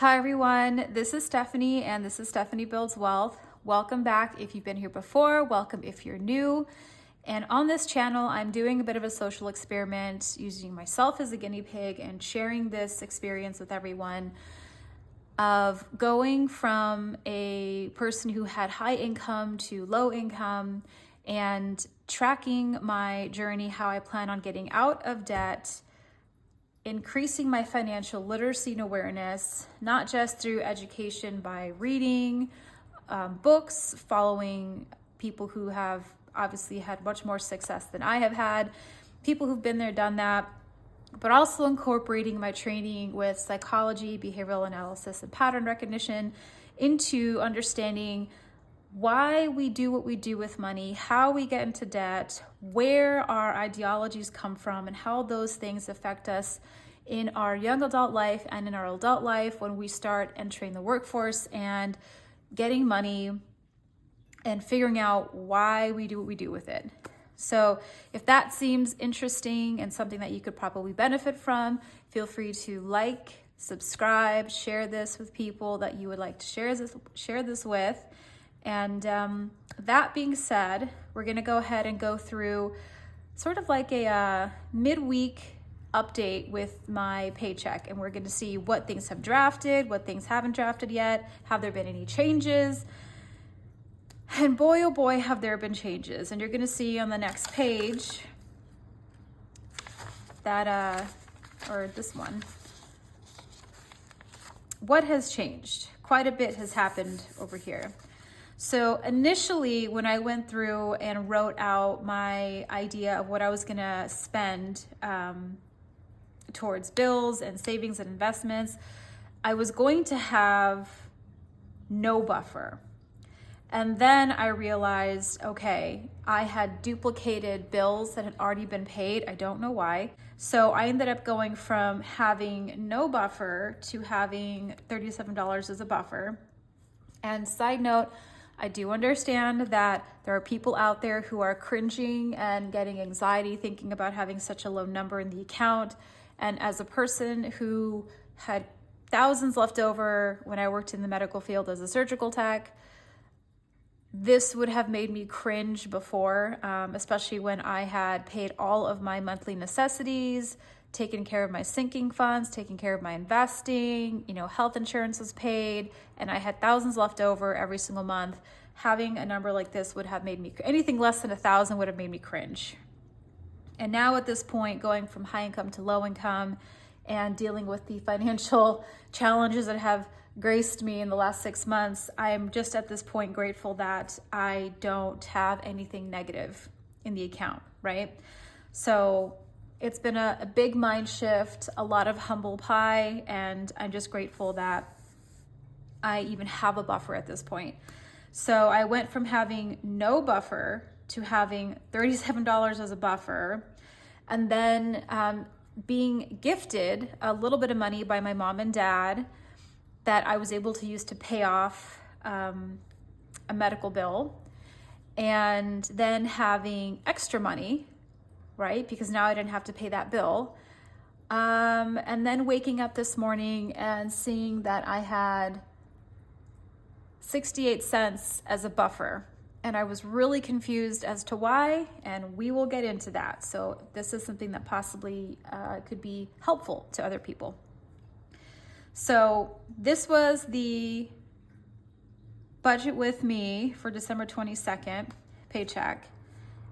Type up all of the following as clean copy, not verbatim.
Hi everyone, this is Stephanie and this is Stephanie Builds Wealth. Welcome back if you've been here before, welcome if you're new. And on this channel, I'm doing a bit of a social experiment using myself as a guinea pig and sharing this experience with everyone of going from a person who had high income to low income and tracking my journey, how I plan on getting out of debt, increasing my financial literacy and awareness, not just through education by reading books, following people who have obviously had much more success than I have had, people who've been there, done that, but also incorporating my training with psychology, behavioral analysis, and pattern recognition into understanding why we do what we do with money, how we get into debt, where our ideologies come from, and how those things affect us in our young adult life and in our adult life when we start entering the workforce and getting money and figuring out why we do what we do with it. So if that seems interesting and something that you could probably benefit from, feel free to like, subscribe, share this with people that you would like to share this with. And that being said, we're gonna go ahead and go through sort of like a midweek update with my paycheck. And we're gonna see what things have drafted, what things haven't drafted yet. Have there been any changes? And boy, oh boy, have there been changes. And you're gonna see on the next page that, or this one, what has changed? Quite a bit has happened over here. So initially, when I went through and wrote out my idea of what I was gonna spend towards bills and savings and investments, I was going to have no buffer. And then I realized, okay, I had duplicated bills that had already been paid. I don't know why. So I ended up going from having no buffer to having $37 as a buffer. And side note, I do understand that there are people out there who are cringing and getting anxiety thinking about having such a low number in the account. And as a person who had thousands left over when I worked in the medical field as a surgical tech, this would have made me cringe before, especially when I had paid all of my monthly necessities, taken care of my sinking funds, taken care of my investing, health insurance was paid, and I had thousands left over every single month. Having a number like this would have made me, anything less than 1,000 would have made me cringe. And now at this point, going from high income to low income and dealing with the financial challenges that have graced me in the last 6 months, I'm just at this point grateful that I don't have anything negative in the account, right? So it's been a big mind shift, a lot of humble pie, and I'm just grateful that I even have a buffer at this point. So I went from having no buffer to having $37 as a buffer, and then being gifted a little bit of money by my mom and dad that I was able to use to pay off a medical bill, and then having extra money, right? Because now I didn't have to pay that bill. And then waking up this morning and seeing that I had 68 cents as a buffer. And I was really confused as to why, and we will get into that. So this is something that possibly could be helpful to other people. So this was the budget with me for December 22nd paycheck.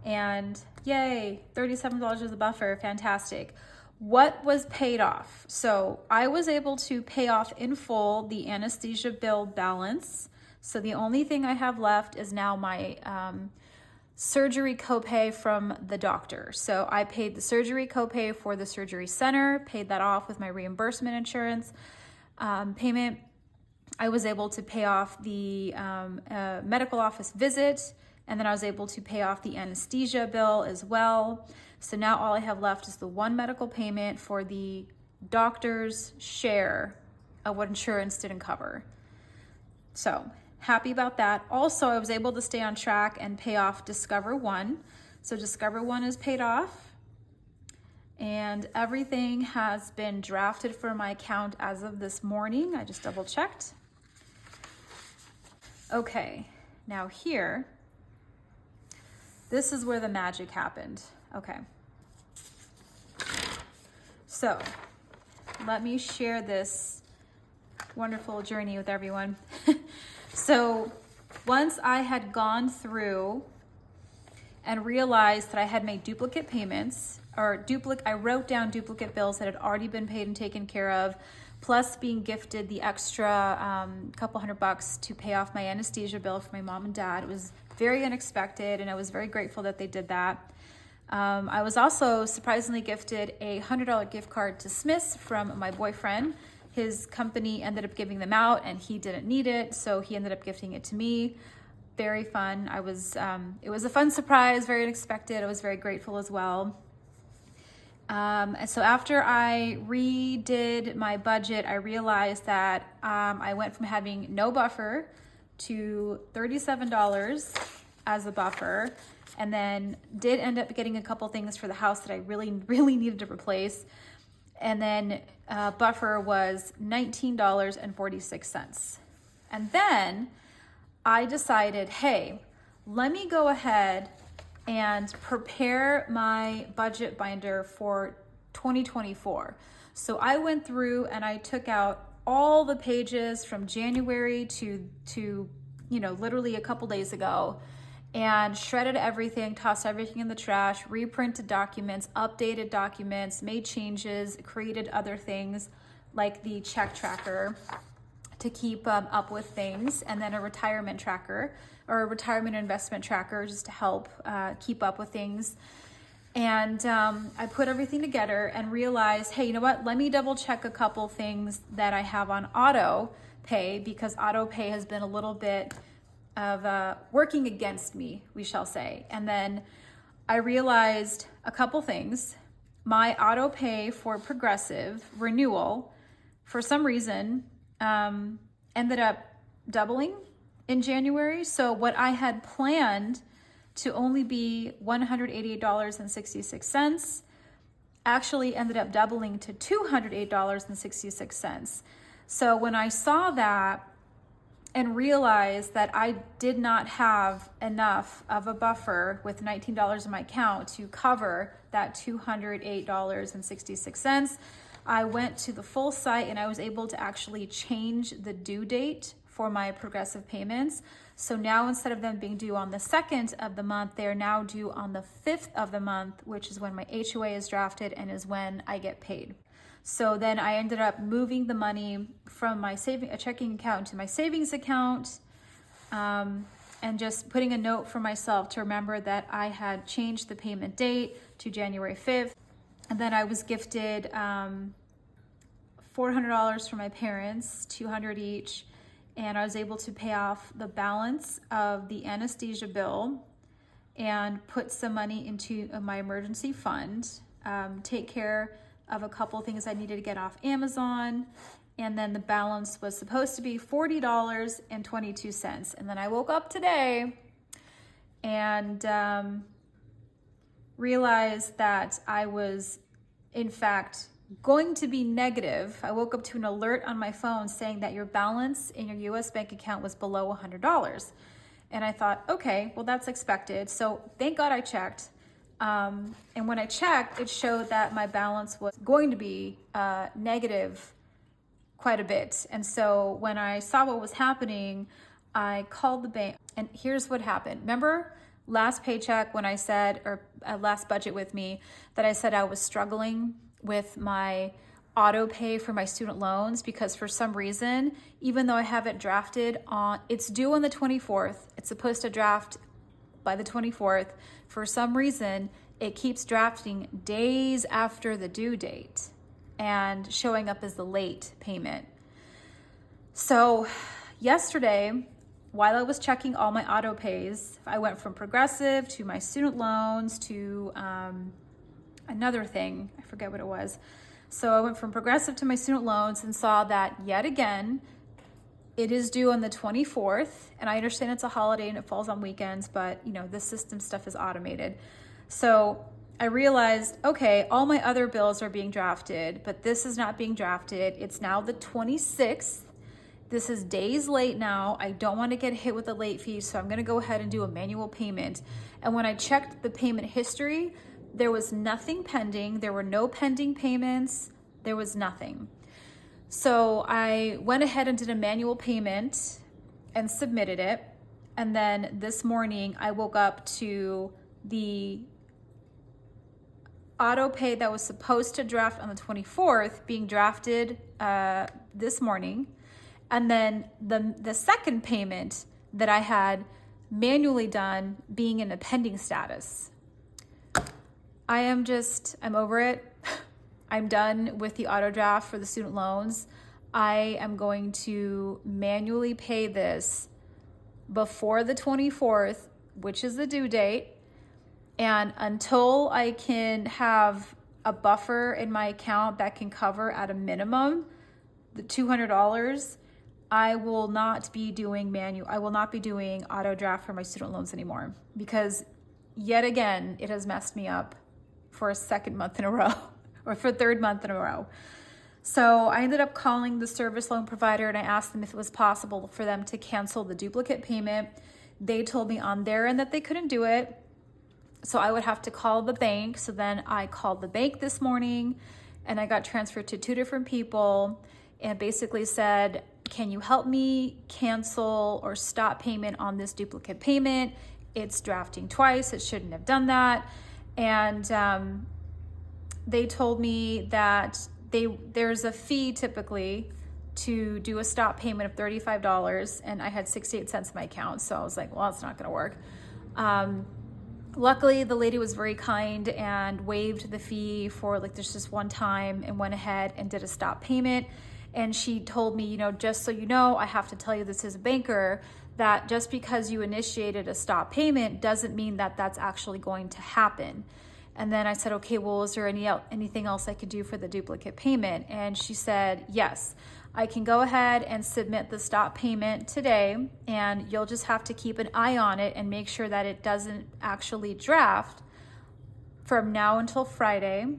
And yay, $37 as a buffer, fantastic. What was paid off? So I was able to pay off in full the anesthesia bill balance. So the only thing I have left is now my surgery copay from the doctor. So I paid the surgery copay for the surgery center, paid that off with my reimbursement insurance payment. I was able to pay off the medical office visit, and then I was able to pay off the anesthesia bill as well. So now all I have left is the one medical payment for the doctor's share of what insurance didn't cover. So happy about that. Also, I was able to stay on track and pay off Discover One. So Discover One is paid off. and everything has been drafted for my account as of this morning. I just double checked. Okay, now here, this is where the magic happened. Okay. So let me share this wonderful journey with everyone. So once I had gone through and realized that I had made duplicate payments, I wrote down duplicate bills that had already been paid and taken care of, plus being gifted the extra couple $100 to pay off my anesthesia bill for my mom and dad. It was very unexpected, and I was very grateful that they did that. I was also surprisingly gifted a $100 gift card to Smith's from my boyfriend. His company ended up giving them out and he didn't need it, so he ended up gifting it to me. Very fun. It was a fun surprise, very unexpected. I was very grateful as well. And so after I redid my budget, I realized that I went from having no buffer to $37 as a buffer, and then did end up getting a couple things for the house that I really needed to replace. And then buffer was $19.46. And then I decided, hey, let me go ahead and prepare my budget binder for 2024. So I went through and I took out all the pages from January to literally a couple days ago, and shredded everything, tossed everything in the trash, reprinted documents, updated documents, made changes, created other things like the check tracker to keep up with things, and then a retirement tracker or a retirement investment tracker just to help keep up with things. And I put everything together and realized, hey, you know what? Let me double check a couple things that I have on auto pay, because auto pay has been a little bit of working against me, we shall say. And then I realized a couple things. My auto pay for Progressive renewal, for some reason, ended up doubling in January. So what I had planned to only be $188.66 actually ended up doubling to $208.66. So when I saw that and realized that I did not have enough of a buffer with $19 in my account to cover that $208.66, I went to the full site and I was able to actually change the due date for my Progressive payments. So now instead of them being due on the 2nd of the month, they are now due on the 5th of the month, which is when my HOA is drafted and is when I get paid. So then I ended up moving the money from my checking account to my savings account, and just putting a note for myself to remember that I had changed the payment date to January 5th. And then I was gifted $400 from my parents, $200 each, and I was able to pay off the balance of the anesthesia bill and put some money into my emergency fund, take care of a couple things I needed to get off Amazon, and then the balance was supposed to be $40.22. And then I woke up today and realized that I was, in fact, going to be negative. I woke up to an alert on my phone saying that your balance in your US bank account was below $100. And I thought, okay, well, that's expected. So thank God I checked. And when I checked, it showed that my balance was going to be negative quite a bit. And so when I saw what was happening, I called the bank, and here's what happened. Remember last paycheck when I said, or last budget with me, that I said I was struggling with my auto pay for my student loans because for some reason, even though I have it drafted it's due on the 24th, it's supposed to draft by the 24th, for some reason, it keeps drafting days after the due date and showing up as the late payment. So yesterday, while I was checking all my auto pays, I went from Progressive to my student loans to another thing, I forget what it was. So I went from Progressive to my student loans and saw that yet again, it is due on the 24th, and I understand it's a holiday and it falls on weekends, but this system stuff is automated. So I realized, okay, all my other bills are being drafted, but this is not being drafted. It's now the 26th. This is days late now. I don't want to get hit with a late fee, so I'm going to go ahead and do a manual payment. And when I checked the payment history, there was nothing pending. There were no pending payments. There was nothing. So I went ahead and did a manual payment and submitted it. And then this morning I woke up to the auto pay that was supposed to draft on the 24th being drafted this morning. And then the second payment that I had manually done being in a pending status. I'm over it. I'm done with the auto draft for the student loans. I am going to manually pay this before the 24th, which is the due date. And until I can have a buffer in my account that can cover at a minimum the $200, I will not be doing auto draft for my student loans anymore, because yet again, it has messed me up for a second month in a row or for a third month in a row. So I ended up calling the service loan provider and I asked them if it was possible for them to cancel the duplicate payment. They told me on their end that they couldn't do it. So I would have to call the bank. So then I called the bank this morning and I got transferred to two different people and basically said, can you help me cancel or stop payment on this duplicate payment? It's drafting twice. It shouldn't have done that. And they told me that there's a fee typically to do a stop payment of $35, and I had 68 cents in my account. So I was like, well, it's not going to work. Luckily, the lady was very kind and waived the fee for there's just one time and went ahead and did a stop payment. And she told me, just so you know, I have to tell you this as a banker, that just because you initiated a stop payment doesn't mean that that's actually going to happen. And then I said, okay, well, is there anything else I could do for the duplicate payment? And she said, yes, I can go ahead and submit the stop payment today, and you'll just have to keep an eye on it and make sure that it doesn't actually draft from now until Friday.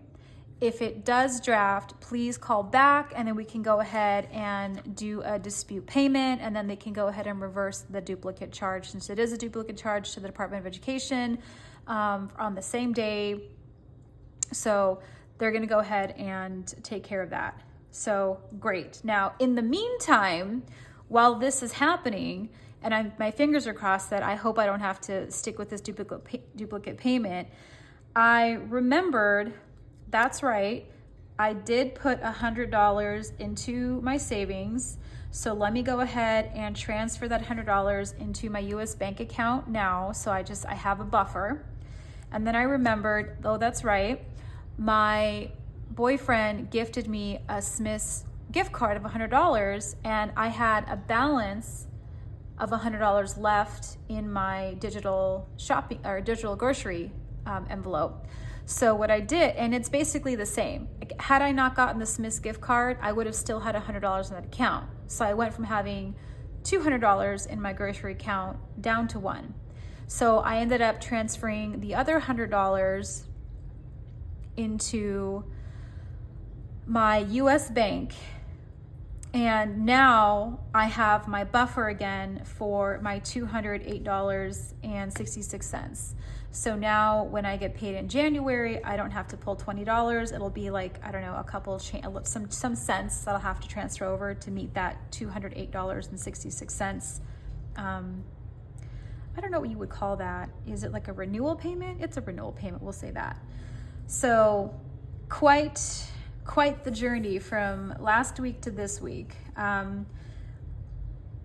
If it does draft, please call back and then we can go ahead and do a dispute payment, and then they can go ahead and reverse the duplicate charge, since it is a duplicate charge to the Department of Education on the same day. So they're going to go ahead and take care of that. So great. Now, in the meantime, while this is happening, and my fingers are crossed that I hope I don't have to stick with this duplicate payment, I remembered, that's right, I did put $100 into my savings. So let me go ahead and transfer that $100 into my US bank account now. So I have a buffer. And then I remembered, oh, that's right, my boyfriend gifted me a Smith's gift card of $100, and I had a balance of $100 left in my digital shopping or digital grocery envelope. So what I did, and it's basically the same. Had I not gotten the Smith's gift card, I would have still had $100 in that account. So I went from having $200 in my grocery account down to $1. So I ended up transferring the other $100 into my US bank, and now I have my buffer again for my $208.66. So now when I get paid in January, I don't have to pull $20. It'll be like, I don't know, a couple some cents that I'll have to transfer over to meet that $208.66. I don't know what you would call that. Is it like a renewal payment? It's a renewal payment, we'll say that. So quite the journey from last week to this week.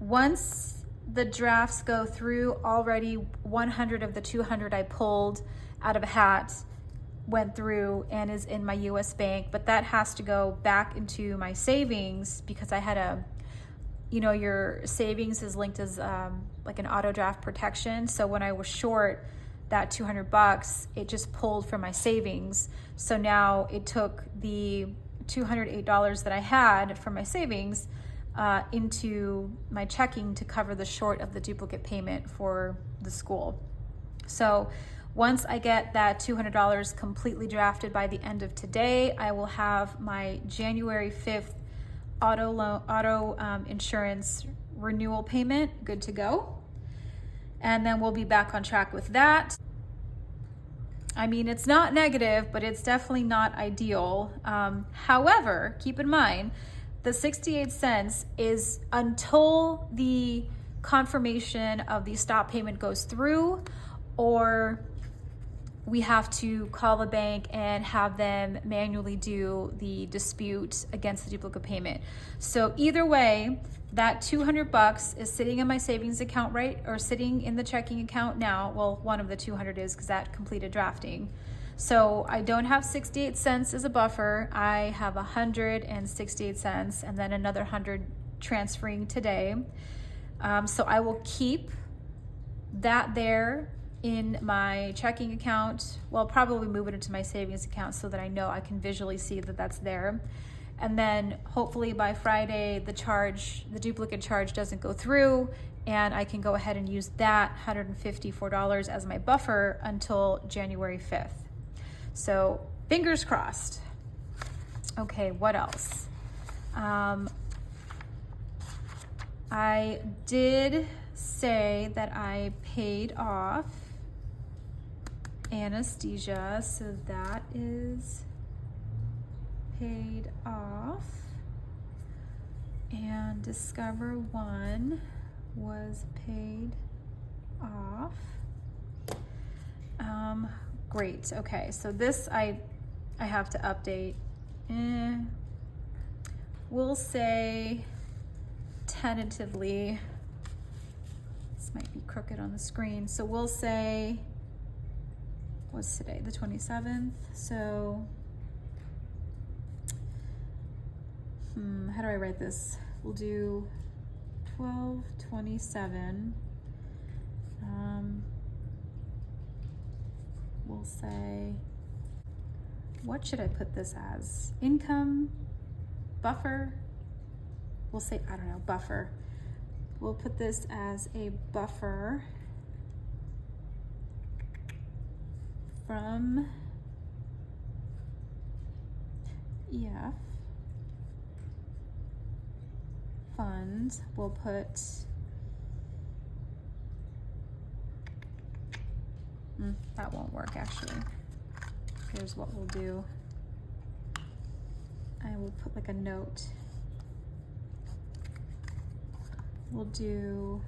Once the drafts go through, already 100 of the 200 I pulled out of a hat went through and is in my US bank, but that has to go back into my savings because I had your savings is linked as like an auto draft protection. So when I was short that $200, it just pulled from my savings. So now it took the $208 that I had from my savings into my checking to cover the short of the duplicate payment for the school. So Once I get that $200 completely drafted by the end of today, I will have my January 5th auto insurance renewal payment good to go. And then we'll be back on track with that. I mean, it's not negative, but it's definitely not ideal. However, keep in mind, the 68 cents is until the confirmation of the stop payment goes through, or we have to call the bank and have them manually do the dispute against the duplicate payment. So either way, that $200 is sitting in my savings account, right? Or sitting in the checking account now. Well, one of the 200 is because that completed drafting. So I don't have 68 cents as a buffer. I have 168 cents and then another 100 transferring today. So I will keep that there in my checking account. Well, I'll probably move it into my savings account so that I know I can visually see that that's there. And then hopefully by Friday, the duplicate charge doesn't go through, and I can go ahead and use that $154 as my buffer until January 5th. So fingers crossed. Okay, what else? I did say that I paid off anesthesia, so that is paid off. And Discover One was paid off. Great. Okay, so this I have to update. We'll say tentatively, this might be crooked on the screen, so we'll say, what's today, the 27th? So how do I write this? We'll do 12/27. We'll say, what should I put this as? Income, buffer? We'll say, I don't know, buffer. We'll put this as a buffer from EF fund. We'll put that won't work actually. Here's what we'll do. I will put like a note. We'll do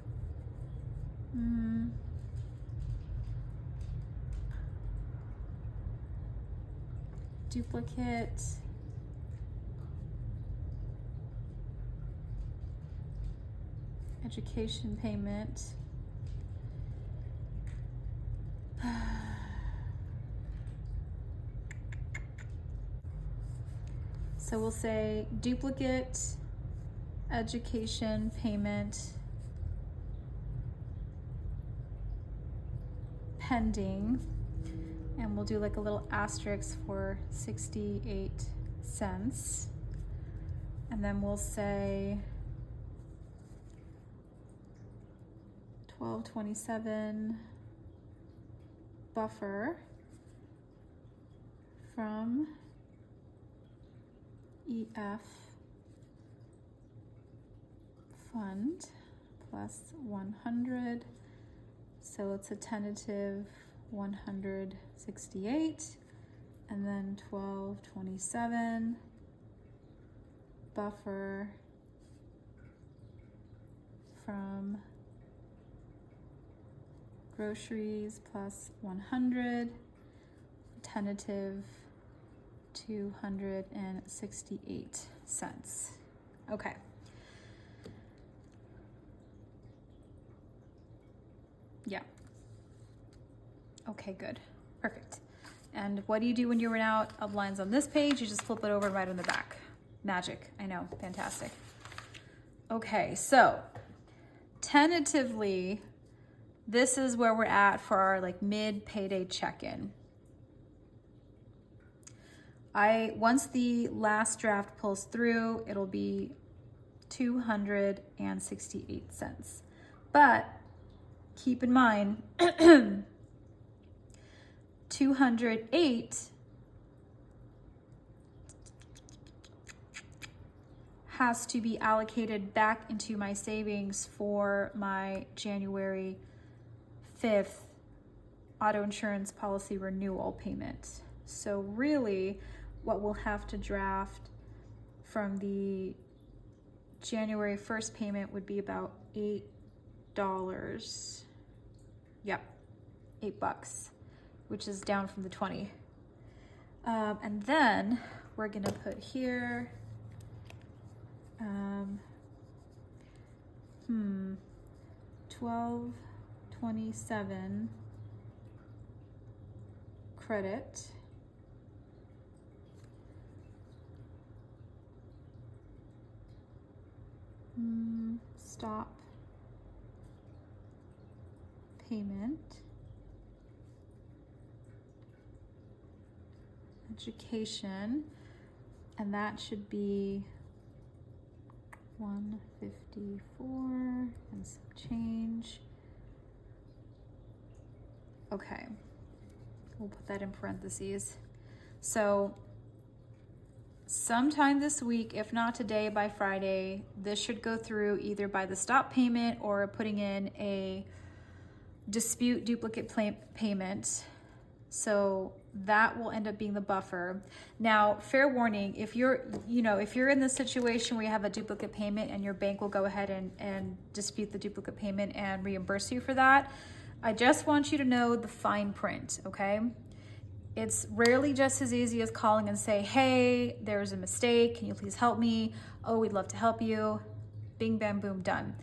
duplicate education payment. So we'll say duplicate education payment pending, and we'll do like a little asterisk for 68 cents. And then we'll say 12/27 buffer from EF fund plus 100. So it's a tentative 168, and then 12/27 buffer from groceries plus 100, tentative 268 cents. Okay. Yeah. Okay, good. Perfect. And what do you do when you run out of lines on this page? You just flip it over right on the back. Magic. I know. Fantastic. Okay, so tentatively, this is where we're at for our like mid-payday check-in. Once the last draft pulls through, it'll be 268 cents. But keep in mind, $208 has to be allocated back into my savings for my January 5th auto insurance policy renewal payment. So really what we'll have to draft from the January 1st payment would be about $8. Yep, $8, which is down from the 20. And then we're gonna put here, 1227 credit. Stop payment. Education, and that should be 154 and some change. Okay, we'll put that in parentheses. So sometime this week, if not today, by Friday, this should go through either by the stop payment or putting in a dispute duplicate payment. So that will end up being the buffer. Now, fair warning, if you're in the situation where you have a duplicate payment and your bank will go ahead and dispute the duplicate payment and reimburse you for that, I just want you to know the fine print, okay? It's rarely just as easy as calling and say, hey, there's a mistake, can you please help me? Oh, we'd love to help you. Bing, bam, boom, done.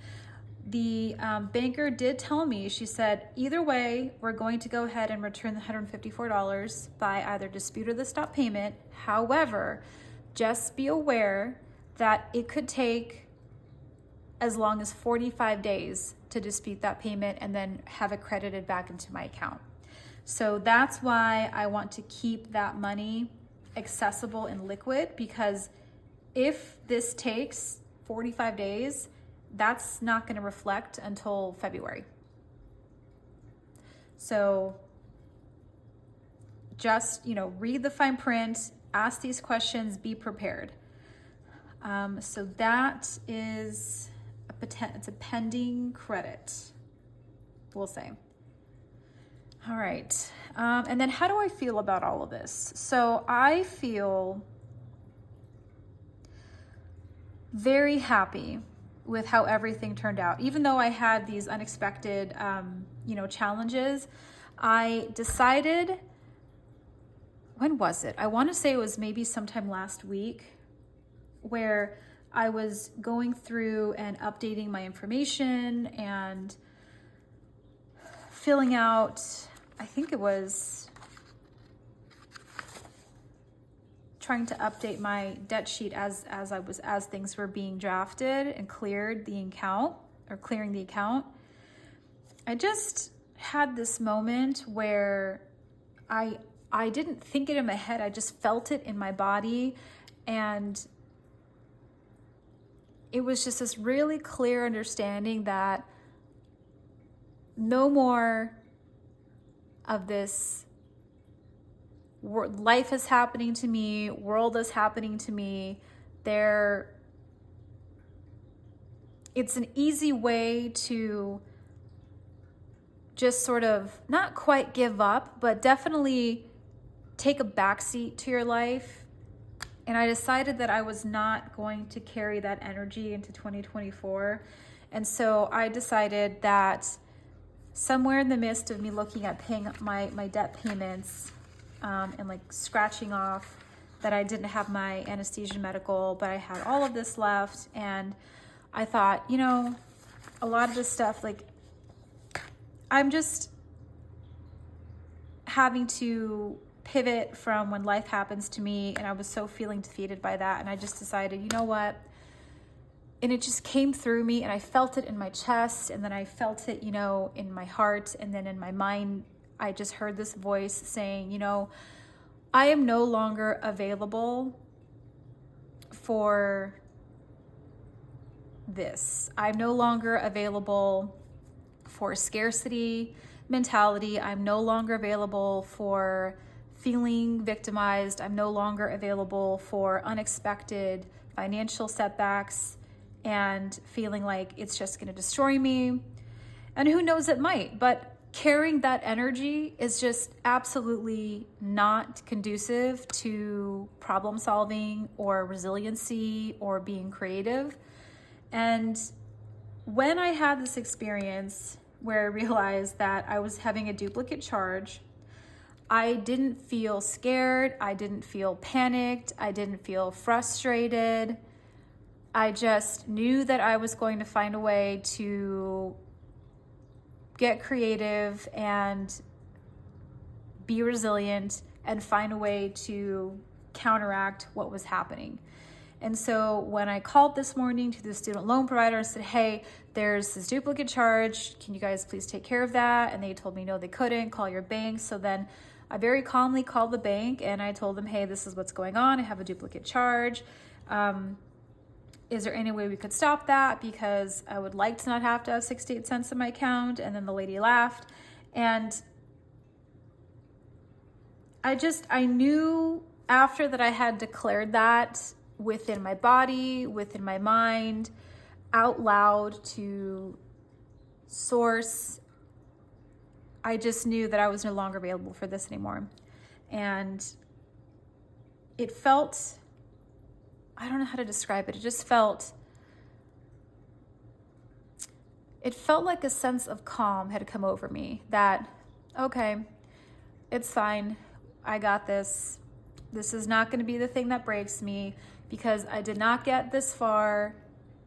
The banker did tell me, she said, either way, we're going to go ahead and return the $154 by either dispute or the stop payment. However, just be aware that it could take as long as 45 days to dispute that payment and then have it credited back into my account. So that's why I want to keep that money accessible and liquid, because if this takes 45 days, that's not going to reflect until February. So just, read the fine print, ask these questions, be prepared. So that is it's a pending credit, we'll say. All right. And then how do I feel about all of this? So I feel very happy with how everything turned out. Even though I had these unexpected, challenges, I decided, when was it? I want to say it was maybe sometime last week, where I was going through and updating my information and filling out, I think it was trying to update my debt sheet as things were being drafted and clearing the account. I just had this moment where I didn't think it in my head, I just felt it in my body, and it was just this really clear understanding that no more of this life is happening to me, world is happening to me. It's an easy way to just sort of not quite give up, but definitely take a backseat to your life. And I decided that I was not going to carry that energy into 2024. And so I decided that somewhere in the midst of me looking at paying my debt payments, and like scratching off that I didn't have my anesthesia medical, but I had all of this left. And I thought, a lot of this stuff, like, I'm just having to pivot from when life happens to me, and I was so feeling defeated by that. And I just decided, you know what? And it just came through me, and I felt it in my chest, and then I felt it, in my heart, and then in my mind, I just heard this voice saying, I am no longer available for this. I'm no longer available for scarcity. mentality. I'm no longer available for feeling victimized. I'm no longer available for unexpected financial setbacks and feeling like it's just going to destroy me. And who knows, it might, but carrying that energy is just absolutely not conducive to problem solving or resiliency or being creative. And when I had this experience where I realized that I was having a duplicate charge, I didn't feel scared. I didn't feel panicked. I didn't feel frustrated. I just knew that I was going to find a way to get creative and be resilient and find a way to counteract what was happening. And so when I called this morning to the student loan provider and said, hey, there's this duplicate charge, can you guys please take care of that? And they told me, no, they couldn't, call your bank. So then I very calmly called the bank and I told them, hey, this is what's going on. I have a duplicate charge. Is there any way we could stop that? Because I would like to not have to have 68 cents in my account. And then the lady laughed. And I knew after that I had declared that within my body, within my mind, out loud to source, I just knew that I was no longer available for this anymore. And it felt, I don't know how to describe it. It felt like a sense of calm had come over me that, okay, it's fine. I got this. This is not going to be the thing that breaks me because I did not get this far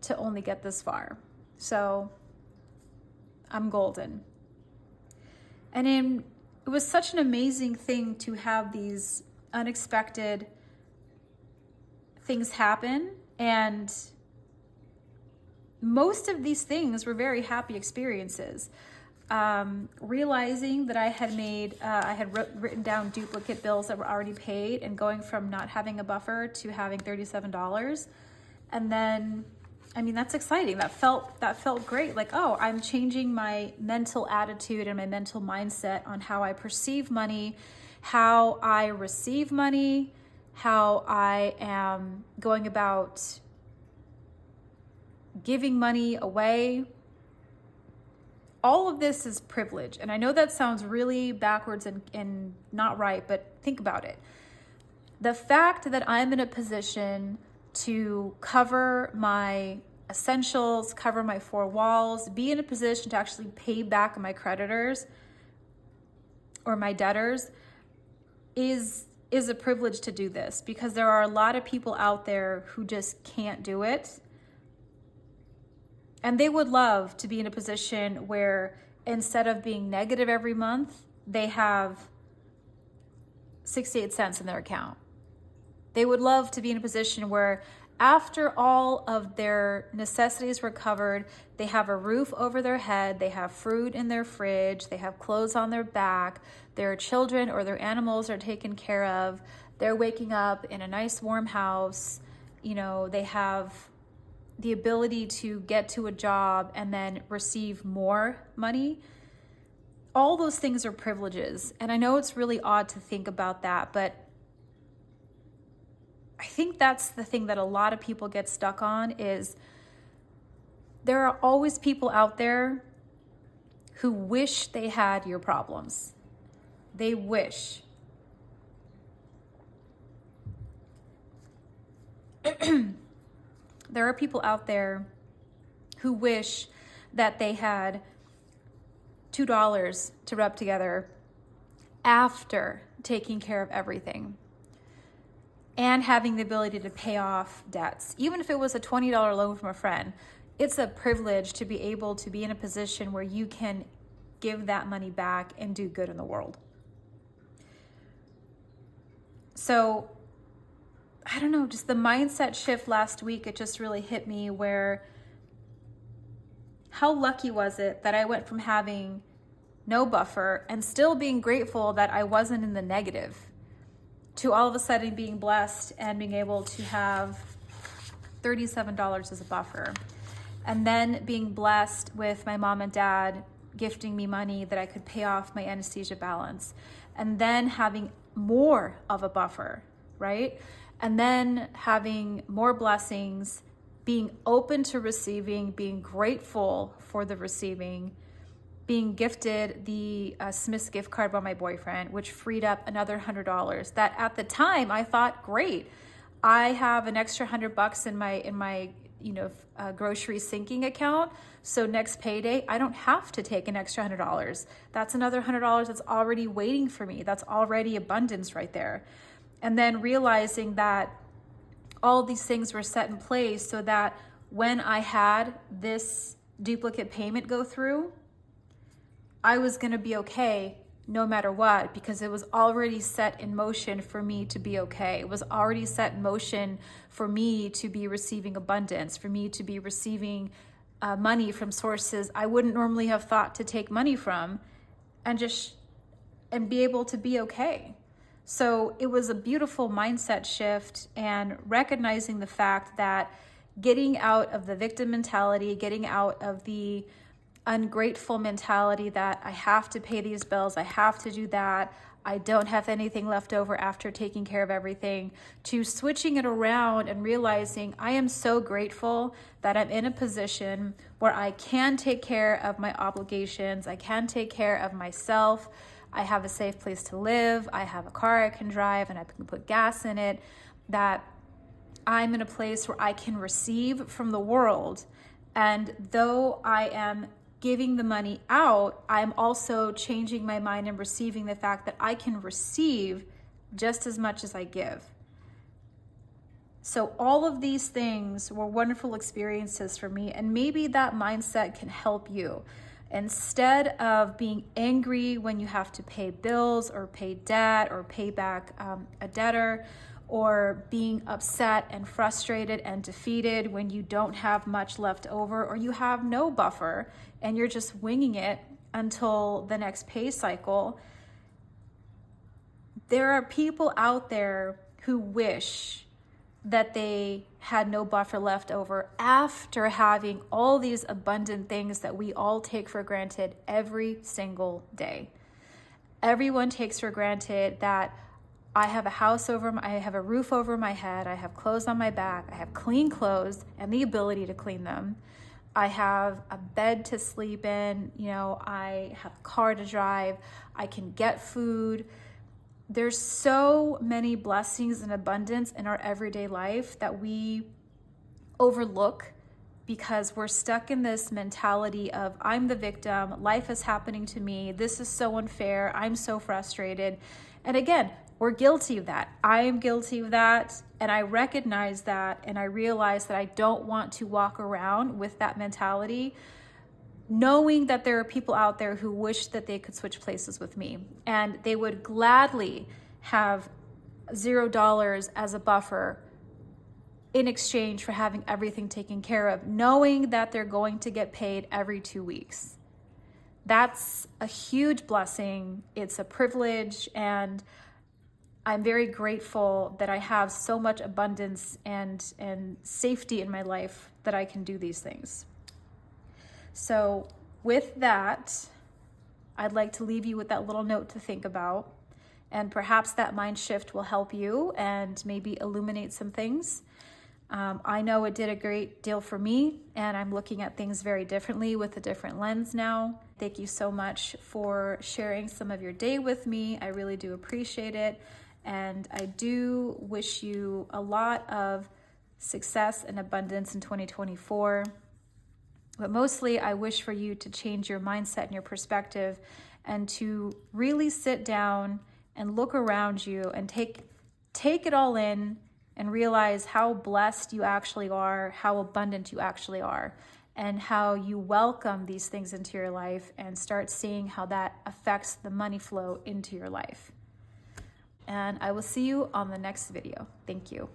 to only get this far. So I'm golden. And it was such an amazing thing to have these unexpected things happen, and most of these things were very happy experiences. Realizing that I had written down duplicate bills that were already paid and going from not having a buffer to having $37. And then, I mean, that's exciting. That felt great. Like, oh, I'm changing my mental attitude and my mental mindset on how I perceive money, how I receive money, how I am going about giving money away. All of this is privilege. And I know that sounds really backwards and not right, but think about it. The fact that I'm in a position to cover my essentials, cover my four walls, be in a position to actually pay back my creditors or my debtors is a privilege to do this, because there are a lot of people out there who just can't do it. And they would love to be in a position where instead of being negative every month, they have 68 cents in their account. They would love to be in a position where after all of their necessities were covered, they have a roof over their head, they have fruit in their fridge, they have clothes on their back, their children or their animals are taken care of, they're waking up in a nice warm house, you know, they have the ability to get to a job and then receive more money. All those things are privileges. And I know it's really odd to think about that, but I think that's the thing that a lot of people get stuck on is there are always people out there who wish they had your problems. They wish. There are people out there who wish that they had $2 to rub together after taking care of everything and having the ability to pay off debts. Even if it was a $20 loan from a friend, it's a privilege to be able to be in a position where you can give that money back and do good in the world. So, I don't know, just the mindset shift last week, it just really hit me where how lucky was it that I went from having no buffer and still being grateful that I wasn't in the negative to all of a sudden being blessed and being able to have $37 as a buffer. And then being blessed with my mom and dad gifting me money that I could pay off my anesthesia balance, and then having more of a buffer, right? And then having more blessings, being open to receiving, being grateful for the receiving, being gifted the Smith's gift card by my boyfriend, which freed up another $100 that at the time I thought, great, I have an extra $100 in my grocery sinking account. So next payday, I don't have to take an extra $100. That's another $100 that's already waiting for me. That's already abundance right there. And then realizing that all these things were set in place so that when I had this duplicate payment go through, I was going to be okay no matter what, because it was already set in motion for me to be okay. It was already set in motion for me to be receiving abundance, for me to be receiving money from sources I wouldn't normally have thought to take money from, and be able to be okay. So it was a beautiful mindset shift, and recognizing the fact that getting out of the victim mentality, getting out of the ungrateful mentality that I have to pay these bills, I have to do that, I don't have anything left over after taking care of everything, to switching it around and realizing I am so grateful that I'm in a position where I can take care of my obligations, I can take care of myself, I have a safe place to live, I have a car I can drive and I can put gas in it, that I'm in a place where I can receive from the world. And though I am giving the money out, I'm also changing my mind and receiving the fact that I can receive just as much as I give. So all of these things were wonderful experiences for me, and maybe that mindset can help you. Instead of being angry when you have to pay bills or pay debt or pay back a debtor, or being upset and frustrated and defeated when you don't have much left over or you have no buffer and you're just winging it until the next pay cycle, there are people out there who wish that they had no buffer left over after having all these abundant things that we all take for granted every single day. Everyone takes for granted that I have I have a roof over my head, I have clothes on my back, I have clean clothes and the ability to clean them. I have a bed to sleep in, I have a car to drive, I can get food. There's so many blessings and abundance in our everyday life that we overlook because we're stuck in this mentality of I'm the victim, life is happening to me, this is so unfair, I'm so frustrated. And again, we're guilty of that. I am guilty of that, and I recognize that, and I realize that I don't want to walk around with that mentality, knowing that there are people out there who wish that they could switch places with me, and they would gladly have $0 as a buffer in exchange for having everything taken care of, knowing that they're going to get paid every 2 weeks. That's a huge blessing. It's a privilege, and I'm very grateful that I have so much abundance and safety in my life that I can do these things. So with that, I'd like to leave you with that little note to think about, and perhaps that mind shift will help you and maybe illuminate some things. I know it did a great deal for me, and I'm looking at things very differently with a different lens now. Thank you so much for sharing some of your day with me. I really do appreciate it. And I do wish you a lot of success and abundance in 2024. But mostly, I wish for you to change your mindset and your perspective and to really sit down and look around you and take it all in and realize how blessed you actually are, how abundant you actually are, and how you welcome these things into your life and start seeing how that affects the money flow into your life. And I will see you on the next video. Thank you.